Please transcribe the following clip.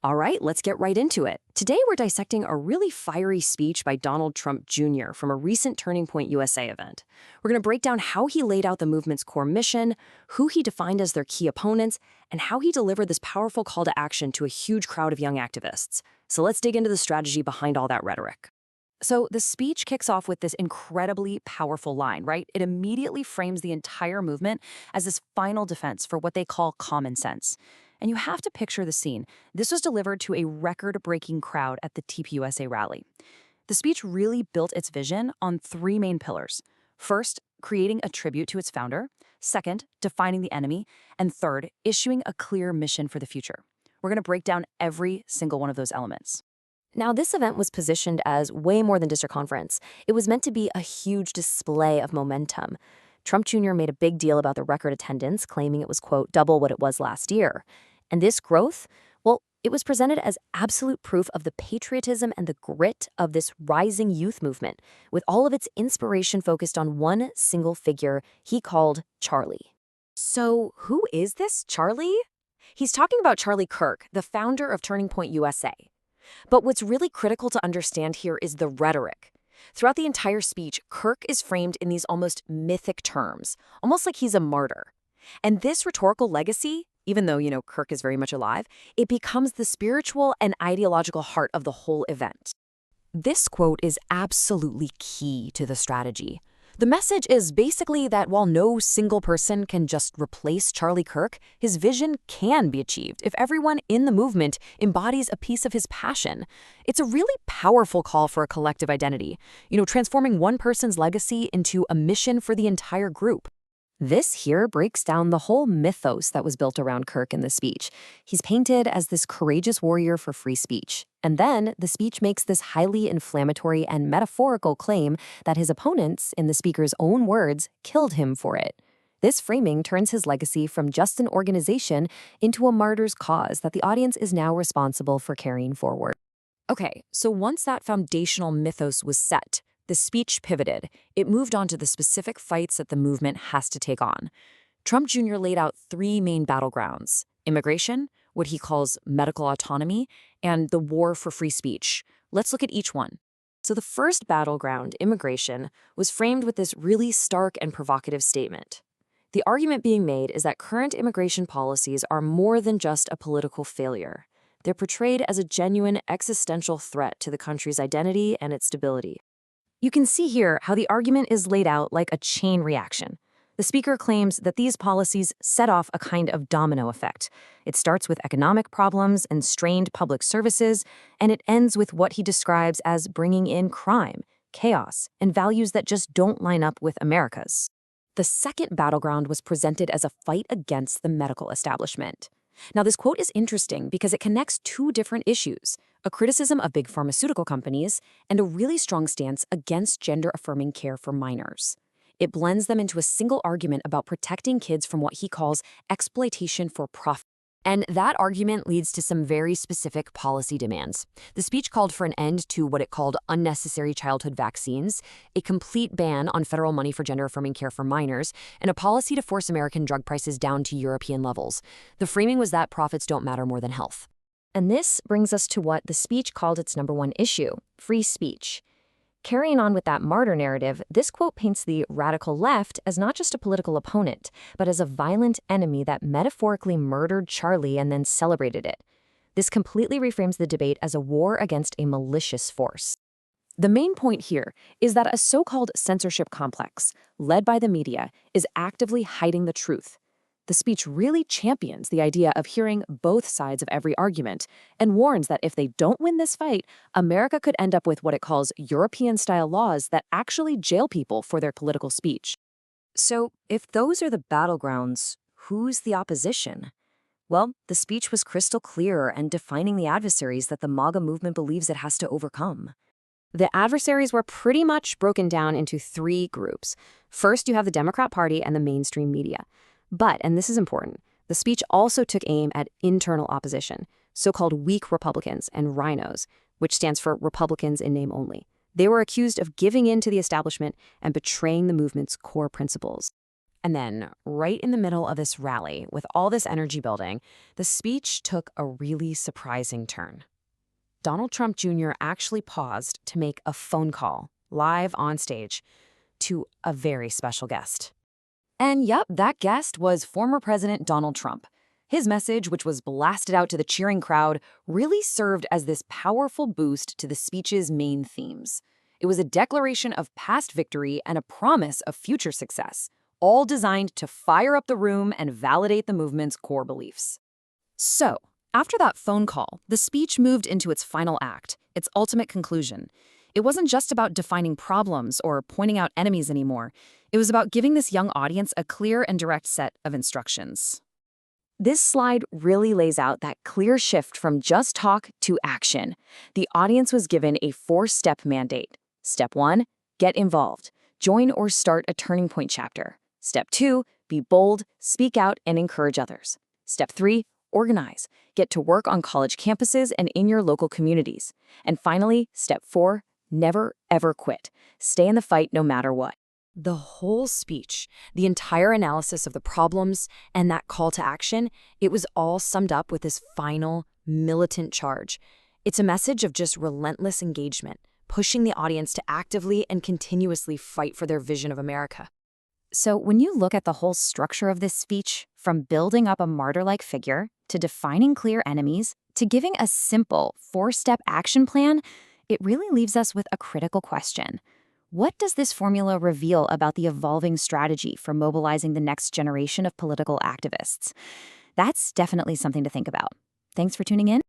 All right, let's get right into it. Today, we're dissecting a really fiery speech by Donald Trump Jr. from a recent Turning Point USA event. We're going to break down how he laid out the movement's core mission, who he defined as their key opponents, and how he delivered this powerful call to action to a huge crowd of young activists. So let's dig into the strategy behind all that rhetoric. So the speech kicks off with this incredibly powerful line, right? It immediately frames the entire movement as this final defense for what they call common sense. And you have to picture the scene. This was delivered to a record-breaking crowd at the TPUSA rally. The speech really built its vision on three main pillars. First, creating a tribute to its founder. Second, defining the enemy. And third, issuing a clear mission for the future. We're going to break down every single one of those elements. Now, this event was positioned as way more than just a conference. It was meant to be a huge display of momentum. Trump Jr. made a big deal about the record attendance, claiming it was, quote, double what it was last year. And this growth, well, it was presented as absolute proof of the patriotism and the grit of this rising youth movement, with all of its inspiration focused on one single figure he called Charlie. So who is this Charlie? He's talking about Charlie Kirk, the founder of Turning Point USA. But what's really critical to understand here is the rhetoric. Throughout the entire speech, Kirk is framed in these almost mythic terms, almost like he's a martyr. And this rhetorical legacy, even though, Kirk is very much alive, it becomes the spiritual and ideological heart of the whole event. This quote is absolutely key to the strategy. The message is basically that while no single person can just replace Charlie Kirk, his vision can be achieved if everyone in the movement embodies a piece of his passion. It's a really powerful call for a collective identity, transforming one person's legacy into a mission for the entire group. This here breaks down the whole mythos that was built around Kirk in the speech. He's painted as this courageous warrior for free speech. And then the speech makes this highly inflammatory and metaphorical claim that his opponents, in the speaker's own words, killed him for it. This framing turns his legacy from just an organization into a martyr's cause that the audience is now responsible for carrying forward. Okay, so once that foundational mythos was set, the speech pivoted. It moved on to the specific fights that the movement has to take on. Trump Jr. laid out three main battlegrounds: immigration, what he calls medical autonomy, and the war for free speech. Let's look at each one. So the first battleground, immigration, was framed with this really stark and provocative statement. The argument being made is that current immigration policies are more than just a political failure. They're portrayed as a genuine existential threat to the country's identity and its stability. You can see here how the argument is laid out like a chain reaction. The speaker claims that these policies set off a kind of domino effect. It starts with economic problems and strained public services, and it ends with what he describes as bringing in crime, chaos, and values that just don't line up with America's. The second battleground was presented as a fight against the medical establishment. Now, this quote is interesting because it connects two different issues: a criticism of big pharmaceutical companies and a really strong stance against gender-affirming care for minors. It blends them into a single argument about protecting kids from what he calls exploitation for profit. And that argument leads to some very specific policy demands. The speech called for an end to what it called unnecessary childhood vaccines, a complete ban on federal money for gender-affirming care for minors, and a policy to force American drug prices down to European levels. The framing was that profits don't matter more than health. And this brings us to what the speech called its number one issue: free speech. Carrying on with that martyr narrative, this quote paints the radical left as not just a political opponent, but as a violent enemy that metaphorically murdered Charlie and then celebrated it. This completely reframes the debate as a war against a malicious force. The main point here is that a so-called censorship complex, led by the media, is actively hiding the truth. The speech really champions the idea of hearing both sides of every argument and warns that if they don't win this fight, America could end up with what it calls European-style laws that actually jail people for their political speech. So, if those are the battlegrounds, who's the opposition? Well, the speech was crystal clear and defining the adversaries that the MAGA movement believes it has to overcome. The adversaries were pretty much broken down into three groups. First, you have the Democrat Party and the mainstream media. But, and this is important, the speech also took aim at internal opposition, so-called weak Republicans and RINOs, which stands for Republicans in name only. They were accused of giving in to the establishment and betraying the movement's core principles. And then, right in the middle of this rally, with all this energy building, the speech took a really surprising turn. Donald Trump Jr. actually paused to make a phone call, live on stage, to a very special guest. And yup, that guest was former President Donald Trump. His message, which was blasted out to the cheering crowd, really served as this powerful boost to the speech's main themes. It was a declaration of past victory and a promise of future success, all designed to fire up the room and validate the movement's core beliefs. So, after that phone call, the speech moved into its final act, its ultimate conclusion. It wasn't just about defining problems or pointing out enemies anymore. It was about giving this young audience a clear and direct set of instructions. This slide really lays out that clear shift from just talk to action. The audience was given a 4-step mandate. Step 1, get involved. Join or start a turning point chapter. Step 2, be bold, speak out, and encourage others. Step 3, organize. Get to work on college campuses and in your local communities. And finally, step 4, never, ever quit. Stay in the fight no matter what. The whole speech, the entire analysis of the problems, and that call to action, it was all summed up with this final, militant charge. It's a message of just relentless engagement, pushing the audience to actively and continuously fight for their vision of America. So when you look at the whole structure of this speech, from building up a martyr-like figure, to defining clear enemies, to giving a simple 4-step action plan, it really leaves us with a critical question. What does this formula reveal about the evolving strategy for mobilizing the next generation of political activists? That's definitely something to think about. Thanks for tuning in.